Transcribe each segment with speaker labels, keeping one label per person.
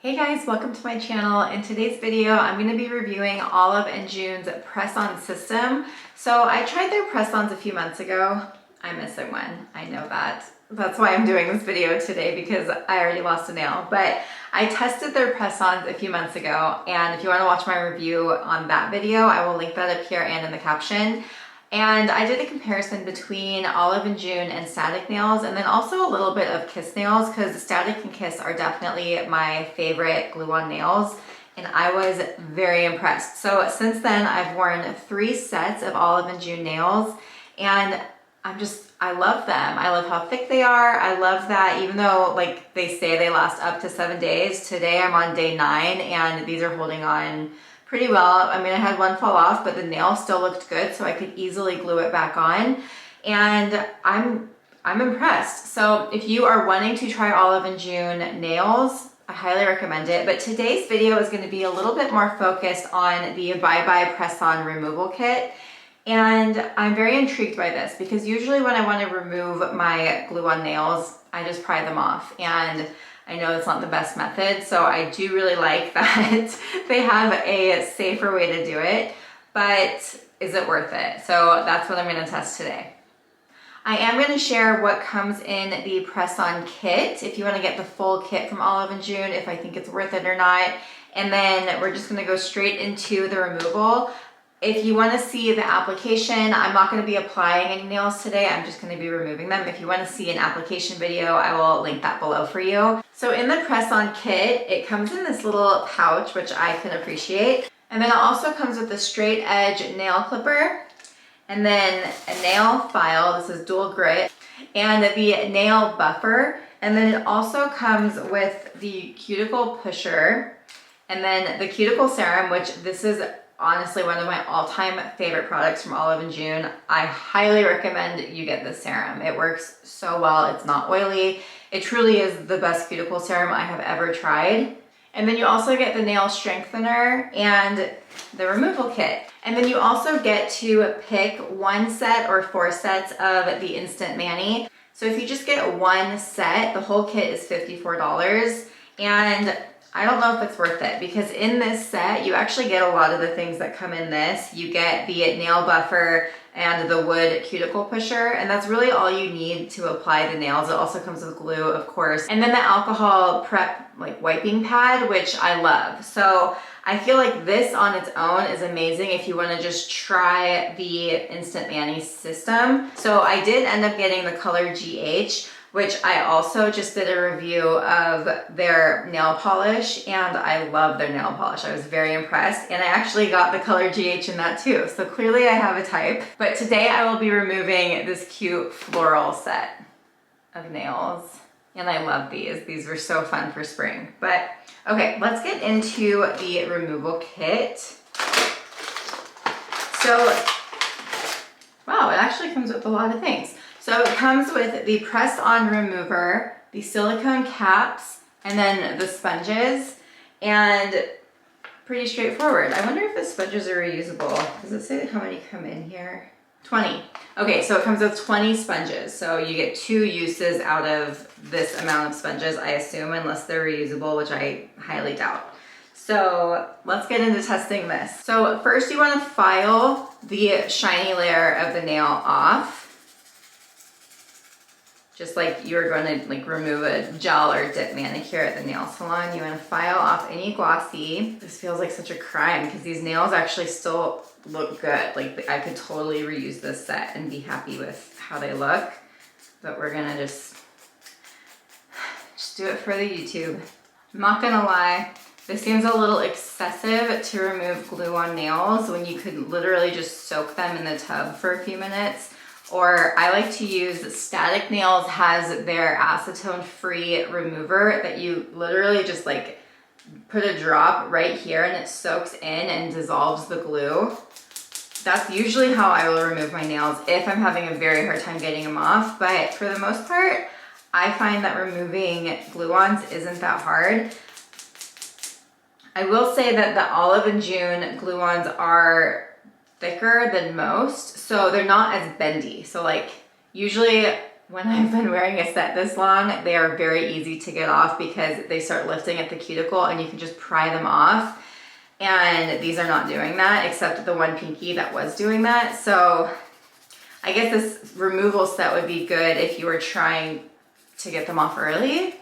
Speaker 1: Hey guys, welcome to my channel. In today's video, I'm going to be reviewing Olive & June's press-on system. So I tried their press-ons a few months ago. I'm missing one, I know that. That's why I'm doing this video today, because I already lost a nail. But I tested their press-ons a few months ago, and if you want to watch my review on that video, I will link that up here and in the caption. And I did a comparison between Olive & June and Static nails, and then also a little bit of Kiss nails, because Static and Kiss are definitely my favorite glue-on nails, and I was very impressed. So since then, I've worn 3 sets of Olive & June nails, and I love them. I love how thick they are. I love that even though like they say they last up to 7 days, today I'm on day 9, and these are holding on pretty well. I mean, I had one fall off, but the nail still looked good, so I could easily glue it back on. And I'm impressed. So if you are wanting to try Olive & June nails, I highly recommend it. But today's video is going to be a little bit more focused on the Bye Bye Press-On Removal Kit. And I'm very intrigued by this because usually when I want to remove my glue-on nails, I just pry them off. And I know it's not the best method, so I do really like that they have a safer way to do it, but is it worth it? So that's what I'm going to test today. I am going to share what comes in the press-on kit, if you want to get the full kit from Olive & June, if I think it's worth it or not, and then we're just going to go straight into the removal. If you want to see the application, I'm not going to be applying any nails today. I'm just going to be removing them. If you want to see an application video, I will link that below for you. So in the press-on kit, it comes in this little pouch, which I can appreciate. And then it also comes with a straight edge nail clipper, and then a nail file. This is dual grit, and the nail buffer. And then it also comes with the cuticle pusher, and then the cuticle serum, which this is honestly one of my all-time favorite products from Olive & June. I highly recommend you get this serum. It works so well. It's not oily. It truly is the best cuticle serum I have ever tried. And then you also get the nail strengthener and the removal kit. And then you also get to pick 1 set or 4 sets of the Instant Mani. So if you just get 1 set, the whole kit is $54. And I don't know if it's worth it, because in this set, you actually get a lot of the things that come in this. You get the nail buffer and the wood cuticle pusher, and that's really all you need to apply the nails. It also comes with glue, of course, and then the alcohol prep like wiping pad, which I love. So I feel like this on its own is amazing if you want to just try the Instant Mani system. So I did end up getting the color GH, which I also just did a review of their nail polish, and I love their nail polish. I was very impressed, and I actually got the color GH in that too, so clearly I have a type. But today I will be removing this cute floral set of nails, and I love these. These were so fun for spring. But okay, let's get into the removal kit. So, wow, it actually comes with a lot of things. So it comes with the press-on remover, the silicone caps, and then the sponges, and pretty straightforward. I wonder if the sponges are reusable. Does it say how many come in here? 20. Okay, so it comes with 20 sponges. So you get 2 uses out of this amount of sponges, I assume, unless they're reusable, which I highly doubt. So let's get into testing this. So first you want to file the shiny layer of the nail off, just like you're going to like remove a gel or dip manicure at the nail salon. You want to file off any glossy. This feels like such a crime because these nails actually still look good. Like I could totally reuse this set and be happy with how they look, but we're gonna just do it for the YouTube. I'm not gonna lie, this seems a little excessive to remove glue on nails when you could literally just soak them in the tub for a few minutes. Or I like to use Static Nails has their acetone-free remover that you literally just like put a drop right here and it soaks in and dissolves the glue. That's usually how I will remove my nails if I'm having a very hard time getting them off. But for the most part, I find that removing glue-ons isn't that hard. I will say that the Olive & June glue-ons are thicker than most, so they're not as bendy. So like usually when I've been wearing a set this long, they are very easy to get off because they start lifting at the cuticle and you can just pry them off. And these are not doing that, except the one pinky that was doing that. So I guess this removal set would be good if you were trying to get them off early,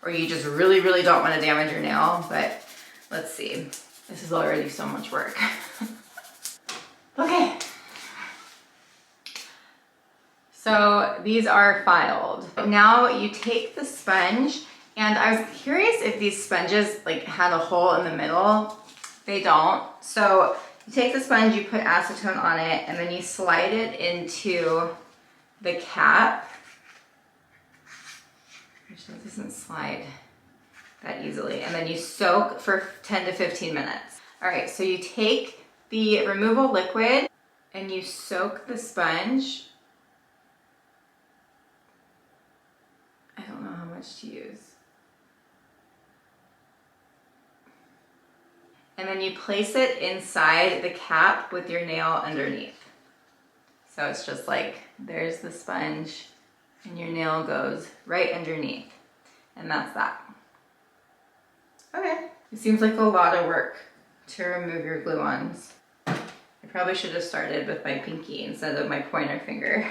Speaker 1: or you just really, really don't want to damage your nail. But let's see. This is already so much work. Okay. So these are filed. Now you take the sponge, and I was curious if these sponges like had a hole in the middle. They don't. So you take the sponge, you put acetone on it, and then you slide it into the cap. Actually, it doesn't slide that easily. And then you soak for 10 to 15 minutes. All right, so you take the removal liquid and you soak the sponge. I don't know how much to use. And then you place it inside the cap with your nail underneath. So it's just like, there's the sponge and your nail goes right underneath. And that's that. Okay. It seems like a lot of work to remove your glue-ons. I probably should have started with my pinky instead of my pointer finger.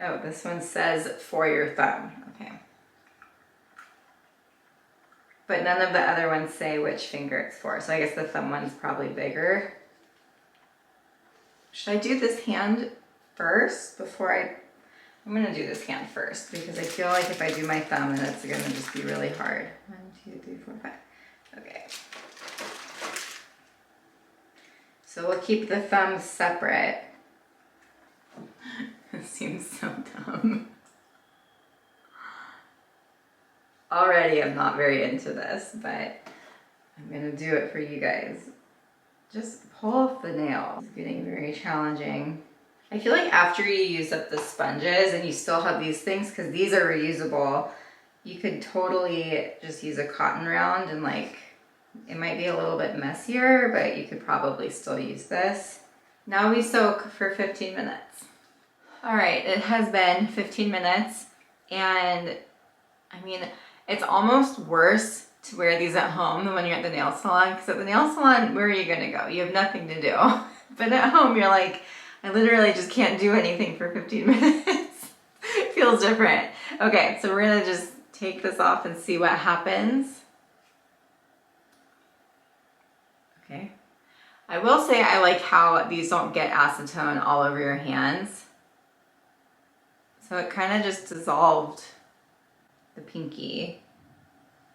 Speaker 1: Oh, this one says for your thumb. Okay. But none of the other ones say which finger it's for, so I guess the thumb one's probably bigger. Should I do this hand first before I'm gonna do this hand first because I feel like if I do my thumb, then it's gonna just be really hard. 1, 2, 3, 4, 5. Okay. So we'll keep the thumbs separate. It seems so dumb. Already I'm not very into this, but I'm gonna do it for you guys. Just pull off the nail. It's getting very challenging. I feel like after you use up the sponges and you still have these things, because these are reusable, you could totally just use a cotton round and like, it might be a little bit messier, but you could probably still use this. Now we soak for 15 minutes. All right, it has been 15 minutes, and I mean, it's almost worse to wear these at home than when you're at the nail salon, because at the nail salon, where are you gonna go? You have nothing to do. But at home, you're like, I literally just can't do anything for 15 minutes. It feels different. Okay, so we're gonna just take this off and see what happens. Okay. I will say I like how these don't get acetone all over your hands. So it kind of just dissolved the pinky,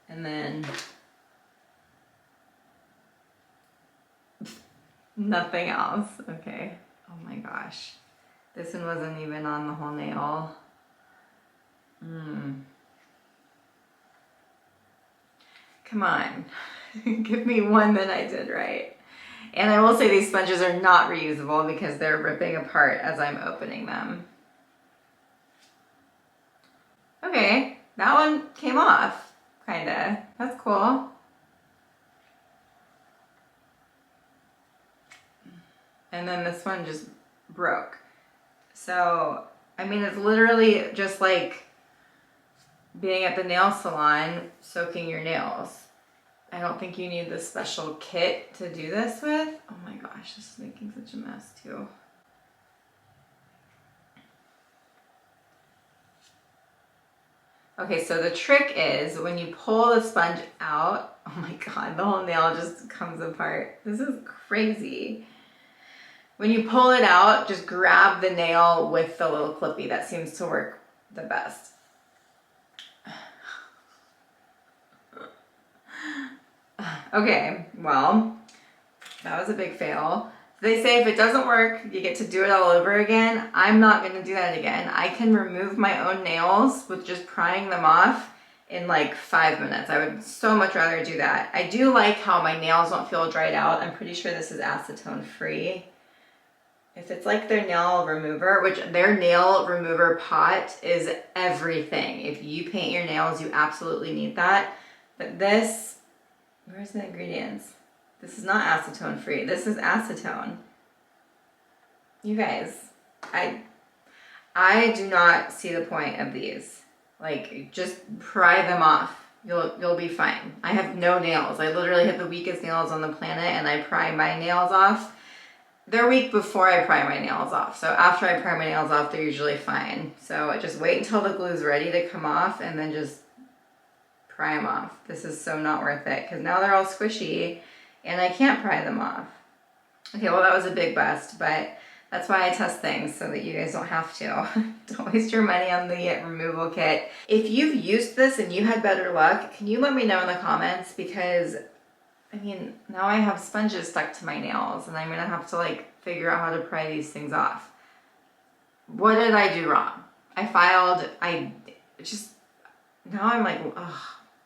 Speaker 1: and then nothing else. Okay. Oh my gosh. This one wasn't even on the whole nail. Come on. Give me one that I did right. And I will say these sponges are not reusable because they're ripping apart as I'm opening them. Okay, that one came off, kinda. That's cool. And then this one just broke. So, I mean, it's literally just like being at the nail salon, soaking your nails. I don't think you need this special kit to do this with. Oh my gosh, this is making such a mess too. Okay, so the trick is when you pull the sponge out, oh my God, the whole nail just comes apart. This is crazy. When you pull it out, just grab the nail with the little clippy. That seems to work the best. Okay, well, that was a big fail. They say if it doesn't work, you get to do it all over again. I'm not gonna do that again. I can remove my own nails with just prying them off in like 5 minutes. I would so much rather do that. I do like how my nails don't feel dried out. I'm pretty sure this is acetone free. If it's like their nail remover, which their nail remover pot is everything. If you paint your nails, you absolutely need that. But this, where's the ingredients? This is not acetone free. This is acetone. You guys, I do not see the point of these. Like, just pry them off. You'll be fine. I have no nails. I literally have the weakest nails on the planet, and I pry my nails off. They're weak before I pry my nails off. So after I pry my nails off, they're usually fine. So just wait until the glue's ready to come off and then just pry them off. This is so not worth it because now they're all squishy and I can't pry them off. Okay, well that was a big bust, but that's why I test things so that you guys don't have to. Don't waste your money on the removal kit. If you've used this and you had better luck, can you let me know in the comments? Because I mean, now I have sponges stuck to my nails and I'm gonna have to like figure out how to pry these things off. What did I do wrong? Now I'm like, ugh,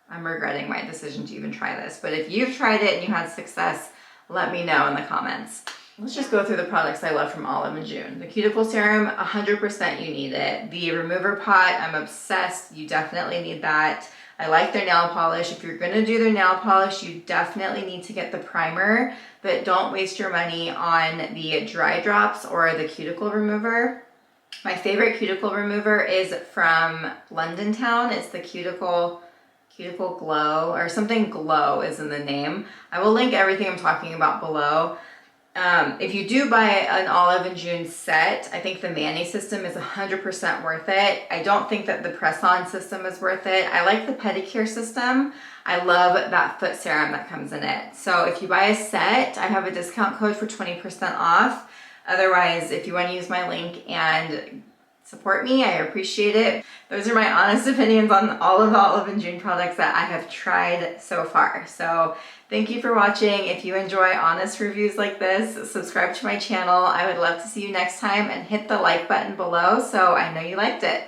Speaker 1: I'm regretting my decision to even try this. But if you've tried it and you had success, let me know in the comments. Let's just go through the products I love from Olive and June. The cuticle serum, 100% you need it. The remover pot, I'm obsessed. You definitely need that. I like their nail polish. If you're gonna do their nail polish, you definitely need to get the primer, but don't waste your money on the dry drops or the cuticle remover. My favorite cuticle remover is from London Town. It's the cuticle glow, or something glow is in the name. I will link everything I'm talking about below. If you do buy an Olive and June set, I think the Mani system is 100% worth it. I don't think that the press-on system is worth it. I like the pedicure system. I love that foot serum that comes in it. So if you buy a set, I have a discount code for 20% off. Otherwise, if you want to use my link and support me, I appreciate it. Those are my honest opinions on all of the Olive and June products that I have tried so far. So thank you for watching. If you enjoy honest reviews like this, subscribe to my channel. I would love to see you next time, and hit the like button below so I know you liked it.